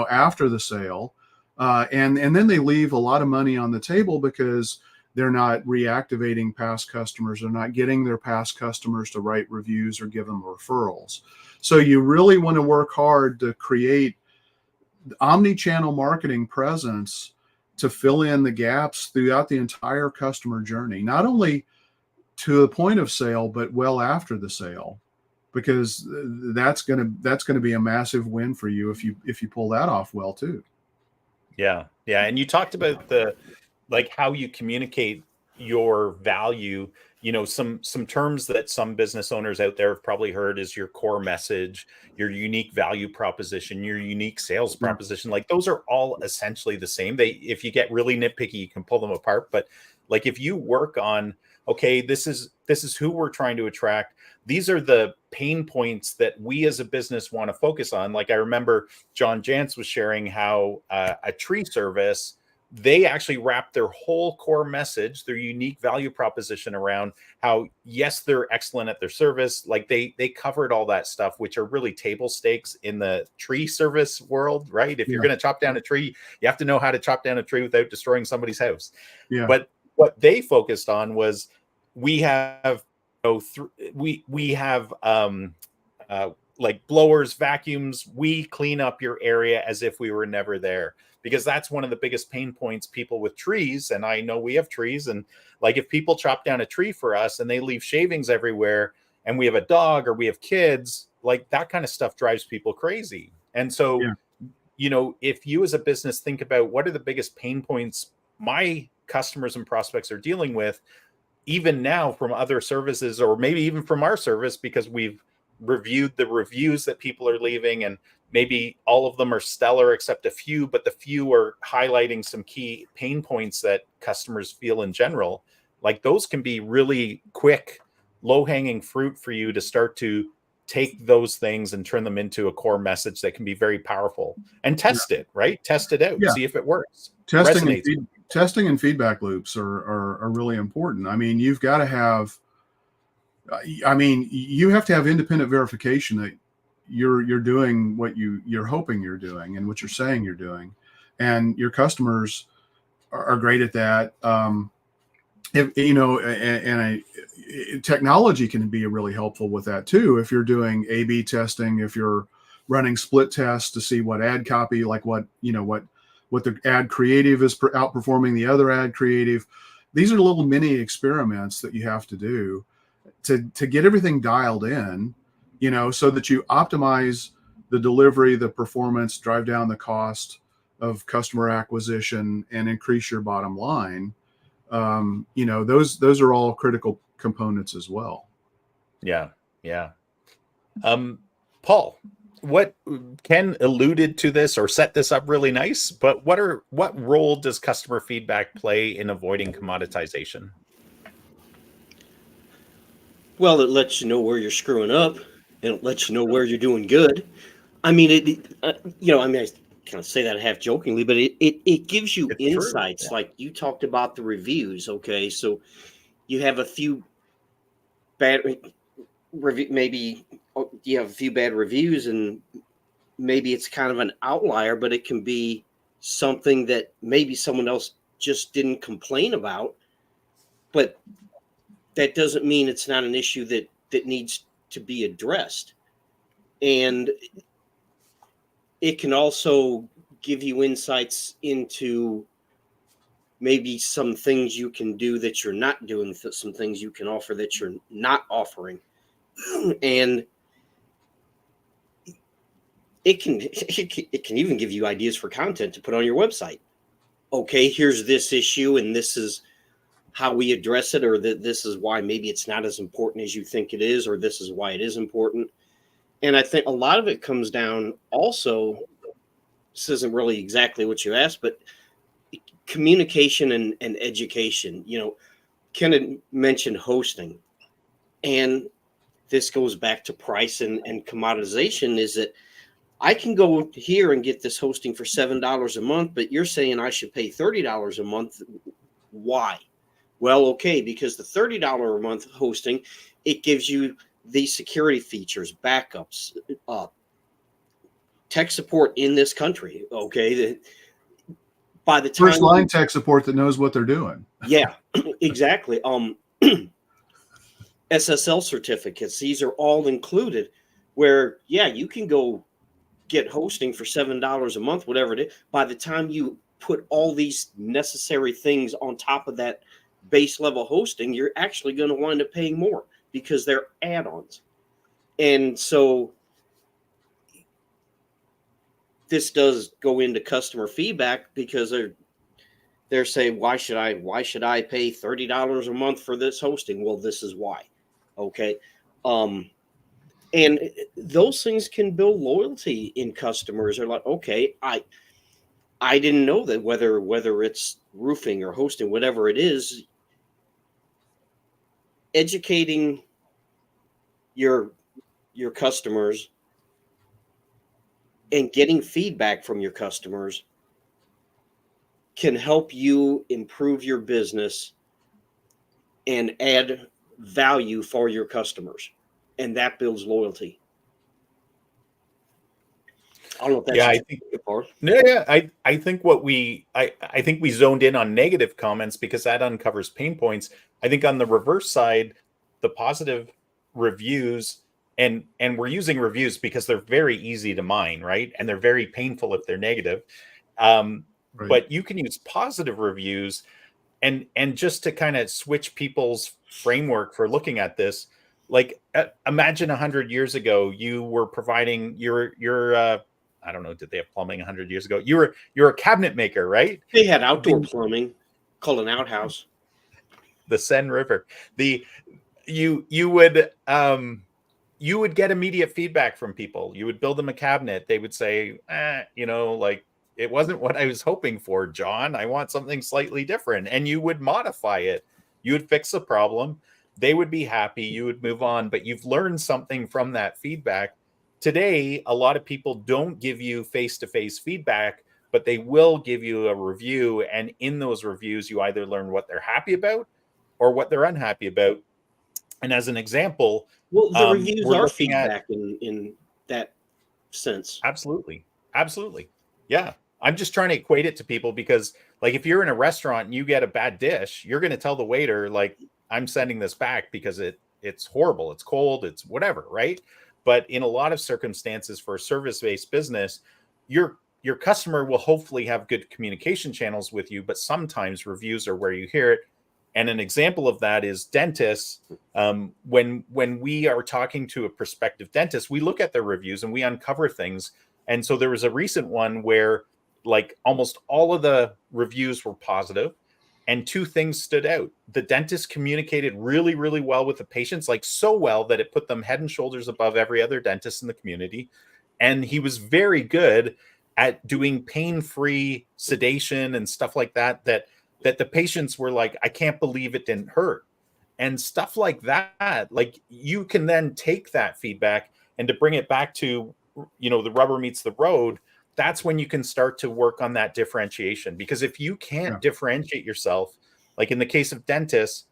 after the sale. And then they leave a lot of money on the table because They're not reactivating past customers. They're not getting their past customers to write reviews or give them referrals. So you really want to work hard to create omni-channel marketing presence to fill in the gaps throughout the entire customer journey, not only to the point of sale, but well after the sale, because that's going to be a massive win for you if you pull that off well too. Yeah. And you talked about how you communicate your value. Some terms that some business owners out there have probably heard is your core message, your unique value proposition, your unique sales proposition. Like those are all essentially the same. If you get really nitpicky, you can pull them apart. But like if you work on, okay, this is who we're trying to attract. These are the pain points that we as a business want to focus on. Like I remember John Jantz was sharing how a tree service, they actually wrap their whole core message, their unique value proposition around how, yes, they're excellent at their service. Like they covered all that stuff, which are really table stakes in the tree service world, right? If you're going to chop down a tree, you have to know how to chop down a tree without destroying somebody's house. Yeah. But what they focused on was we have like blowers, vacuums. We clean up your area as if we were never there, because that's one of the biggest pain points people with trees. And I know we have trees, and like if people chop down a tree for us and they leave shavings everywhere, and we have a dog or we have kids, like that kind of stuff drives people crazy. And so, if you as a business think about what are the biggest pain points my customers and prospects are dealing with, even now from other services, or maybe even from our service, because we've reviewed the reviews that people are leaving, and maybe all of them are stellar except a few, but the few are highlighting some key pain points that customers feel in general. Like those can be really quick, low-hanging fruit for you to start to take those things and turn them into a core message that can be very powerful. And test it, right? Test it out, see if it works. Testing and feedback loops are really important. I mean, you've got to have, you have to have independent verification that you're doing what you're hoping you're doing and what you're saying you're doing, and your customers are great at that. Technology can be really helpful with that too. If you're doing A/B testing, if you're running split tests to see what ad copy, like what the ad creative is outperforming the other ad creative. These are little mini experiments that you have to do to get everything dialed in, so that you optimize the delivery, the performance, drive down the cost of customer acquisition, and increase your bottom line. Those are all critical components as well. Yeah. Paul, what Ken alluded to this or set this up really nice, but what role does customer feedback play in avoiding commoditization? Well, it lets you know where you're screwing up, and it lets you know where you're doing good. I mean, I kind of say that half jokingly, but it gives you insights. Like you talked about the reviews. Okay, so you have a few bad maybe you have a few bad reviews, and maybe it's kind of an outlier, but it can be something that maybe someone else just didn't complain about. But that doesn't mean it's not an issue that needs to be addressed. And it can also give you insights into maybe some things you can do that you're not doing, some things you can offer that you're not offering. And it can even give you ideas for content to put on your website. Okay, here's this issue, and this is how we address it, or that this is why maybe it's not as important as you think it is, or this is why it is important. And I think a lot of it comes down also, this isn't really exactly what you asked, but communication and education. Ken had mentioned hosting, and this goes back to price and commoditization, is that I can go here and get this hosting for $7 a month, but you're saying I should pay $30 a month. Why? Well, okay, because the $30 a month hosting, it gives you the security features, backups, tech support in this country. Okay, by the time first line tech support that knows what they're doing. Yeah, exactly. SSL certificates, these are all included, where you can go get hosting for $7 a month, whatever it is. By the time you put all these necessary things on top of that base level hosting, you're actually going to wind up paying more because they're add-ons. And so this does go into customer feedback, because they're saying, why should I pay $30 a month for this hosting? Well, this is why. Okay. And those things can build loyalty in customers. Are like, okay, I didn't know that whether it's roofing or hosting, whatever it is, educating your customers and getting feedback from your customers can help you improve your business and add value for your customers. And that builds loyalty. I don't know if that's I think I think I think we zoned in on negative comments because that uncovers pain points. I think on the reverse side, the positive reviews, and we're using reviews because they're very easy to mine, right? And they're very painful if they're negative. Right. But you can use positive reviews, and just to kind of switch people's framework for looking at this, like imagine 100 years ago you were providing your I don't know, did they have plumbing 100 years ago? You're a cabinet maker, right? They had outdoor plumbing called an outhouse. The Seine River. You would get immediate feedback from people. You would build them a cabinet. They would say, like, it wasn't what I was hoping for, John. I want something slightly different. And you would modify it. You would fix the problem. They would be happy. You would move on. But you've learned something from that feedback. Today, a lot of people don't give you face-to-face feedback, but they will give you a review. And in those reviews, you either learn what they're happy about or what they're unhappy about. And as an example, well, the reviews are feedback in that sense. Absolutely. Yeah. I'm just trying to equate it to people because, like, if you're in a restaurant and you get a bad dish, you're going to tell the waiter, like, I'm sending this back because it's horrible, it's cold, it's whatever, right? But in a lot of circumstances for a service-based business, your customer will hopefully have good communication channels with you, but sometimes reviews are where you hear it. And an example of that is dentists. When we are talking to a prospective dentist, we look at their reviews and we uncover things. And so there was a recent one where, like, almost all of the reviews were positive, and two things stood out. The dentist communicated really, really well with the patients, like so well that it put them head and shoulders above every other dentist in the community. And he was very good at doing pain-free sedation and stuff like that the patients were like, I can't believe it didn't hurt. And stuff like that. Like, you can then take that feedback, and to bring it back to, the rubber meets the road, that's when you can start to work on that differentiation. Because if you can't differentiate yourself, like in the case of dentists,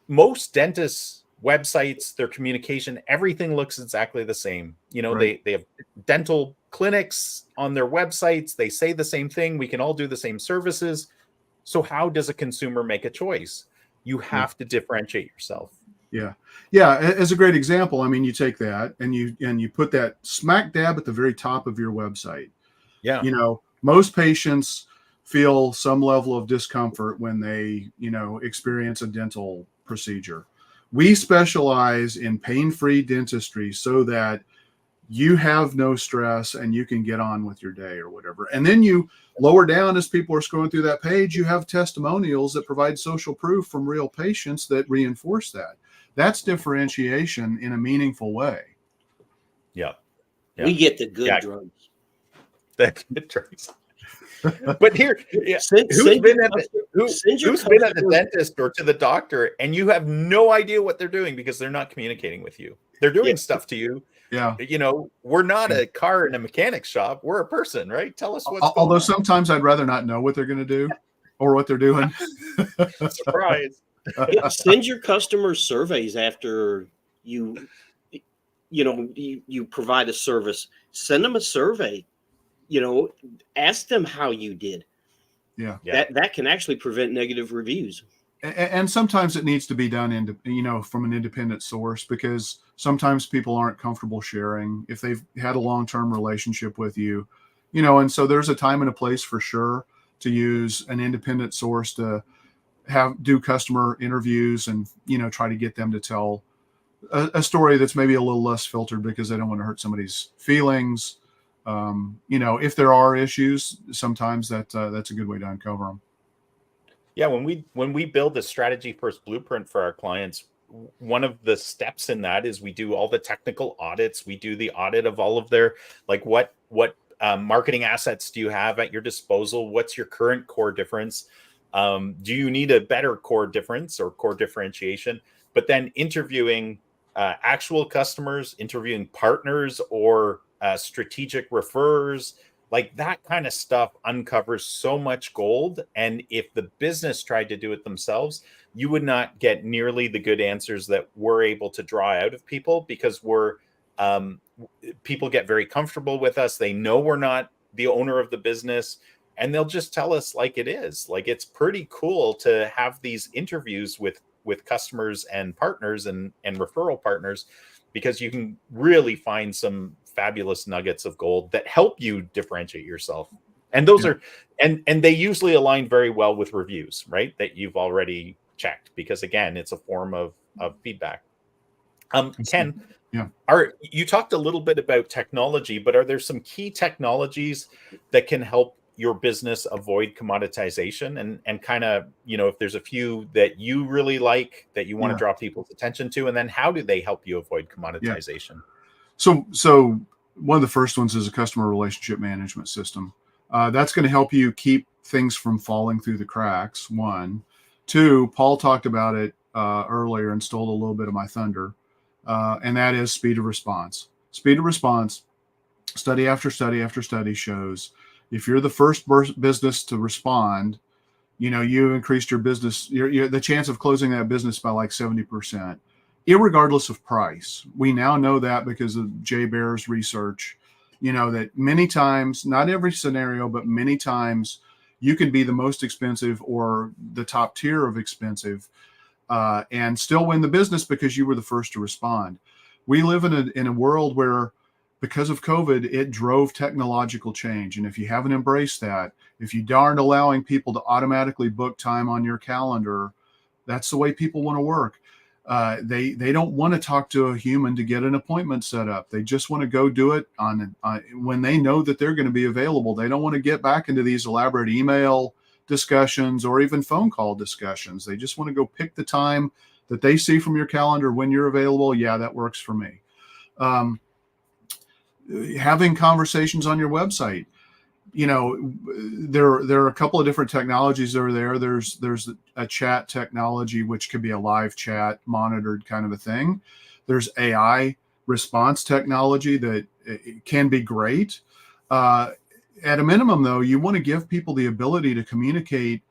most dentists' websites, their communication, everything looks exactly the same. They have dental clinics on their websites. They say the same thing. We can all do the same services. So how does a consumer make a choice? You have to differentiate yourself. Yeah. As a great example, I mean, you take that and you put that smack dab at the very top of your website. Yeah. Most patients feel some level of discomfort when they, experience a dental procedure. We specialize in pain-free dentistry so that you have no stress and you can get on with your day or whatever. And then you lower down, as people are scrolling through that page, you have testimonials that provide social proof from real patients that reinforce that. That's differentiation in a meaningful way. Yeah. We get the good drugs. The good drugs. But here, who's been at the dentist or to the doctor and you have no idea what they're doing because they're not communicating with you? They're doing stuff to you. Yeah. We're not a car in a mechanic shop. We're a person, right? Tell us what's Although sometimes I'd rather not know what they're going to do or what they're doing. Surprise. Send your customers surveys after you provide a service. Send them a survey. Ask them how you did. Yeah. That can actually prevent negative reviews. And sometimes it needs to be done from an independent source, because sometimes people aren't comfortable sharing if they've had a long-term relationship with you, and so there's a time and a place for sure to use an independent source to do customer interviews and, try to get them to tell a story that's maybe a little less filtered, because they don't want to hurt somebody's feelings. If there are issues, sometimes that's a good way to uncover them. Yeah, when we build a strategy first blueprint for our clients, one of the steps in that is we do all the technical audits. We do the audit of all of their, like, what marketing assets do you have at your disposal? What's your current core difference? Do you need a better core difference or core differentiation? But then interviewing actual customers, interviewing partners or strategic referrers, like that kind of stuff uncovers so much gold. And if the business tried to do it themselves, you would not get nearly the good answers that we're able to draw out of people, because people get very comfortable with us. They know we're not the owner of the business, and they'll just tell us like it is. Like, it's pretty cool to have these interviews with customers and partners and referral partners, because you can really find some fabulous nuggets of gold that help you differentiate yourself. And those are, and they usually align very well with reviews, right? That you've already checked, because again, it's a form of feedback. Ken, you talked a little bit about technology, but are there some key technologies that can help your business avoid commoditization, and kind of, if there's a few that you really like that you want to draw people's attention to, and then how do they help you avoid commoditization? So one of the first ones is a customer relationship management system. That's going to help you keep things from falling through the cracks. One. Two, Paul talked about it earlier and stole a little bit of my thunder. And that is speed of response. Speed of response, study after study after study shows, if you're the first business to respond, you increased your business, the chance of closing that business by like 70%, irregardless of price. We now know that because of Jay Baer's research, that many times, not every scenario, but many times, you can be the most expensive or the top tier of expensive, and still win the business because you were the first to respond. We live in a world where, because of COVID, it drove technological change. And if you haven't embraced that, if you aren't allowing people to automatically book time on your calendar, that's the way people want to work. They don't want to talk to a human to get an appointment set up. They just want to go do it on when they know that they're going to be available. They don't want to get back into these elaborate email discussions or even phone call discussions. They just want to go pick the time that they see from your calendar when you're available. Yeah, that works for me. Having conversations on your website. There are a couple of different technologies that are there. There's a chat technology, which could be a live chat monitored kind of a thing. There's AI response technology that can be great. At a minimum, though, you want to give people the ability to communicate.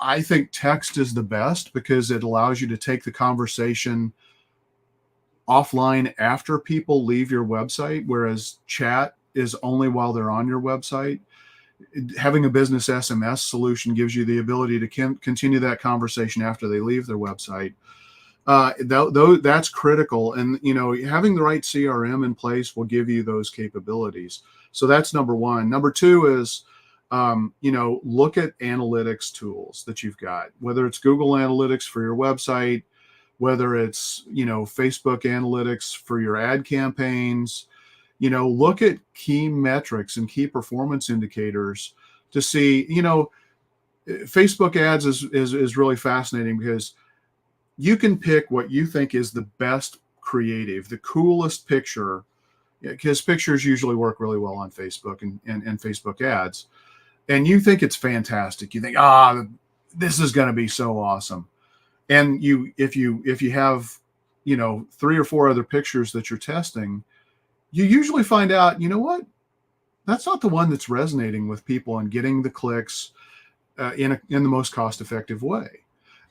I think text is the best, because it allows you to take the conversation offline after people leave your website, whereas chat is only while they're on your website. Having a business SMS solution gives you the ability to continue that conversation after they leave their website. That's critical. And, having the right CRM in place will give you those capabilities. So that's number one. Number two is, look at analytics tools that you've got, whether it's Google Analytics for your website, whether it's, Facebook Analytics for your ad campaigns. Look at key metrics and key performance indicators to see, Facebook ads is really fascinating, because you can pick what you think is the best creative, the coolest picture, because pictures usually work really well on Facebook and Facebook ads. And you think it's fantastic. You think, this is going to be so awesome. And if you have, 3 or 4 other pictures that you're testing, you usually find out, that's not the one that's resonating with people and getting the clicks in the most cost-effective way.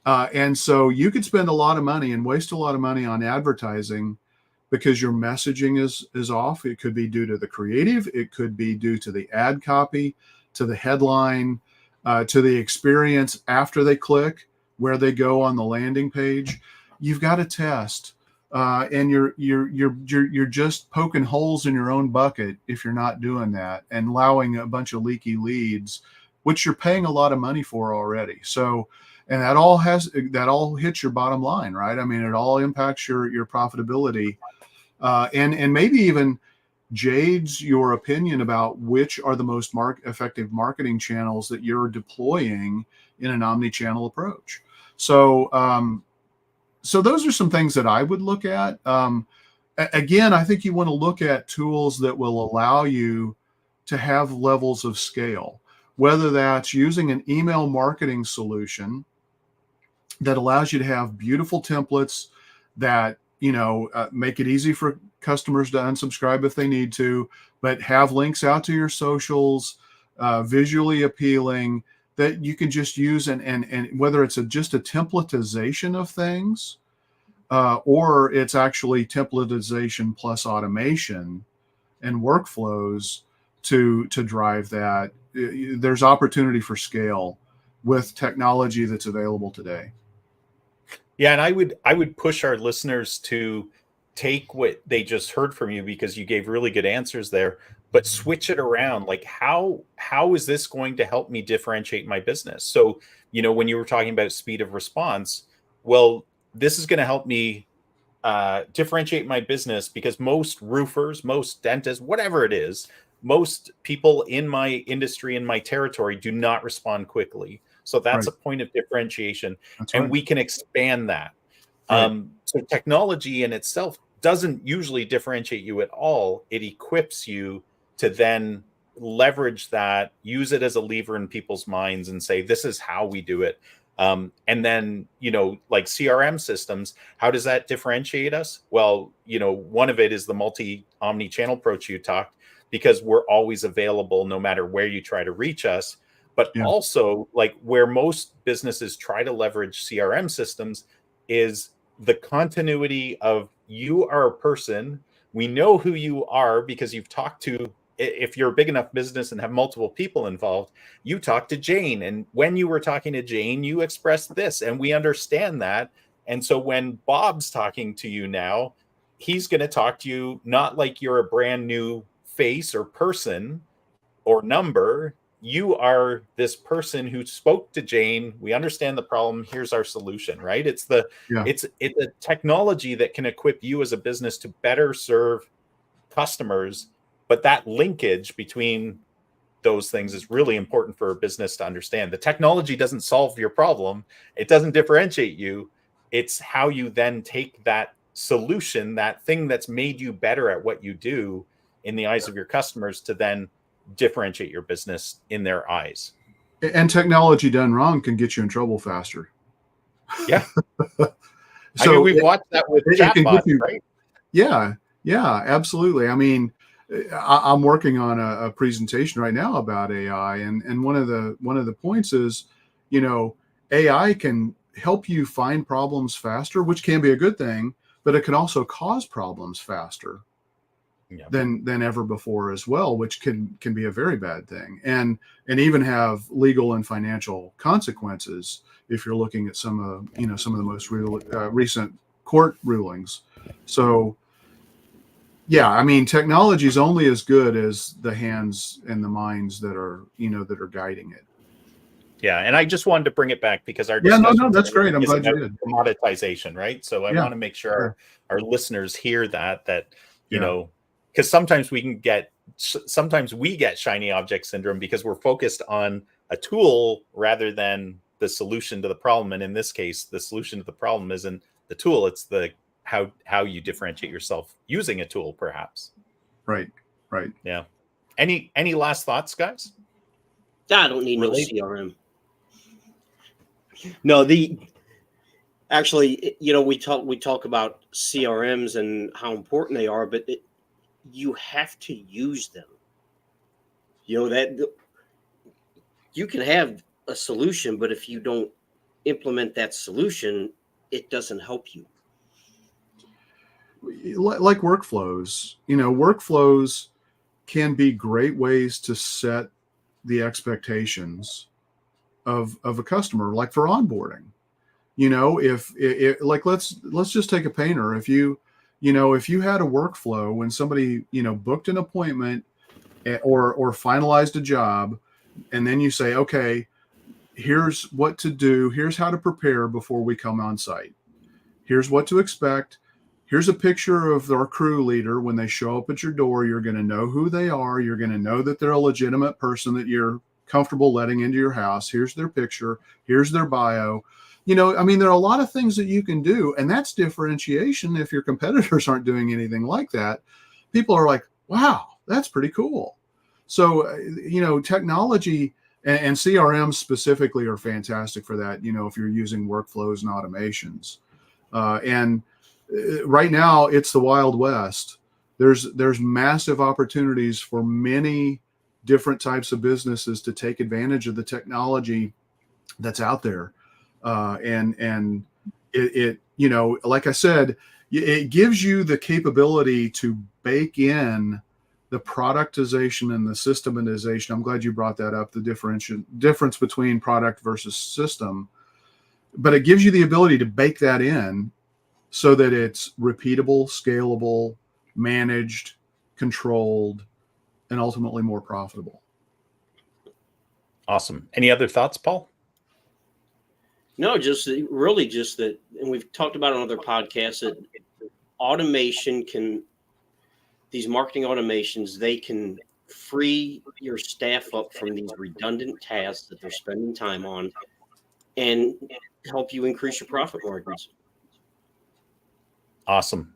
And so you could spend a lot of money and waste a lot of money on advertising because your messaging is off. It could be due to the creative. It could be due to the ad copy, to the headline. to the experience after they click, where they go on the landing page. You've got to test, and you're just poking holes in your own bucket if you're not doing that, and allowing a bunch of leaky leads, which you're paying a lot of money for already. So, and that all hits your bottom line, right? I mean, it all impacts your profitability, and maybe even jades your opinion about which are the most effective marketing channels that you're deploying in an omni-channel approach. So, so those are some things that I would look at. Again, I think you want to look at tools that will allow you to have levels of scale, whether that's using an email marketing solution that allows you to have beautiful templates that, make it easy for customers to unsubscribe if they need to, but have links out to your socials, visually appealing, that you can just use, and whether it's just a templatization of things, or it's actually templatization plus automation and workflows to drive that. There's opportunity for scale with technology that's available today. Yeah, and I would push our listeners to take what they just heard from you, because you gave really good answers there, but switch it around. Like, how is this going to help me differentiate my business? So, when you were talking about speed of response, well, this is going to help me differentiate my business, because most roofers, most dentists, whatever it is, most people in my industry, in my territory, do not respond quickly. So that's Right. a point of differentiation. That's And right. we can expand that. Right. So technology in itself doesn't usually differentiate you at all. It equips you to then leverage that, use it as a lever in people's minds, and say, this is how we do it. And then, like CRM systems, how does that differentiate us? Well, one of it is the omni-channel approach you talked, because we're always available no matter where you try to reach us. But Yeah. also, like, where most businesses try to leverage CRM systems is the continuity of, you are a person. We know who you are because you've talked to, if you're a big enough business and have multiple people involved, you talk to Jane. And when you were talking to Jane, you expressed this, and we understand that. And so when Bob's talking to you now, he's going to talk to you not like you're a brand new face or person or number. You are this person who spoke to Jane. We understand the problem. Here's our solution, right? It's a technology that can equip you as a business to better serve customers. But that linkage between those things is really important for a business to understand. The technology doesn't solve your problem. It doesn't differentiate you. It's how you then take that solution, that thing that's made you better at what you do in the eyes of your customers, to then differentiate your business in their eyes. And technology done wrong can get you in trouble faster. Yeah. So I mean, we've watched that with chatbots, right? Yeah, absolutely. I mean, I'm working on a presentation right now about AI, and one of the points is, AI can help you find problems faster, which can be a good thing, but it can also cause problems faster than ever before as well, which can be a very bad thing, and even have legal and financial consequences if you're looking at some of the most recent court rulings. So yeah, I mean, technology is only as good as the hands and the minds that are guiding it. Yeah, and I just wanted to bring it back, because our no, that's great. I'm glad you did. Commoditization, right? So I want to make sure our listeners hear that because sometimes we get shiny object syndrome, because we're focused on a tool rather than the solution to the problem. And in this case, the solution to the problem isn't the tool; it's the how you differentiate yourself using a tool, perhaps. Right. Yeah. Any last thoughts, guys? I don't need no CRM. No, actually, we talk about CRMs and how important they are, but you have to use them. That you can have a solution, but if you don't implement that solution, it doesn't help you. Like workflows, can be great ways to set the expectations of a customer, like for onboarding. You know, if like let's just take a painter. If you had a workflow when somebody booked an appointment or finalized a job, and then you say, okay, here's what to do, here's how to prepare before we come on site, here's what to expect, here's a picture of our crew leader. When they show up at your door, you're going to know who they are, you're going to know that they're a legitimate person that you're comfortable letting into your house. Here's their picture, here's their bio. I mean, there are a lot of things that you can do, and that's differentiation. If your competitors aren't doing anything like that, people are like, wow, that's pretty cool. So, technology and CRM specifically are fantastic for that, if you're using workflows and automations. And right now, it's the Wild West. There's massive opportunities for many different types of businesses to take advantage of the technology that's out there. And it like I said, it gives you the capability to bake in the productization and the systematization. I'm glad you brought that up, the difference between product versus system. But it gives you the ability to bake that in so that it's repeatable, scalable, managed, controlled, and ultimately more profitable. Awesome. Any other thoughts, Paul? No, just that, and we've talked about on other podcasts that these marketing automations, they can free your staff up from these redundant tasks that they're spending time on and help you increase your profit margins. Awesome.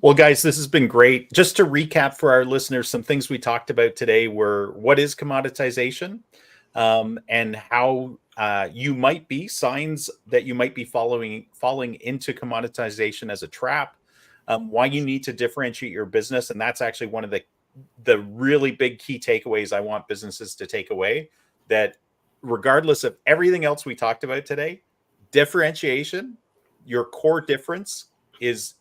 Well, guys, this has been great. Just to recap for our listeners, some things we talked about today were what is commoditization, and how you might be signs that you might be falling into commoditization as a trap, why you need to differentiate your business. And that's actually one of the really big key takeaways I want businesses to take away, that regardless of everything else we talked about today, differentiation, your core difference is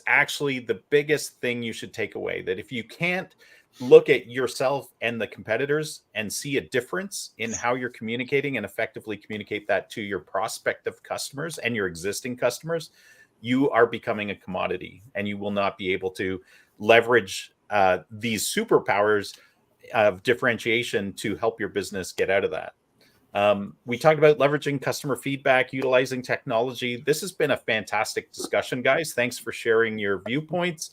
actually the biggest thing you should take away. That if you can't look at yourself and the competitors and see a difference in how you're communicating and effectively communicate that to your prospective customers and your existing customers, you are becoming a commodity, and you will not be able to leverage these superpowers of differentiation to help your business get out of that. We talked about leveraging customer feedback, utilizing technology. This has been a fantastic discussion, guys. Thanks for sharing your viewpoints.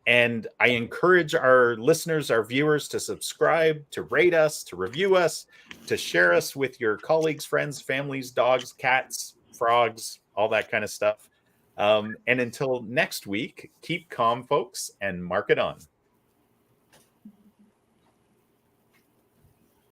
And I encourage our listeners, our viewers, to subscribe, to rate us, to review us, to share us with your colleagues, friends, families, dogs, cats, frogs, all that kind of stuff. And until next week, keep calm, folks, and market on.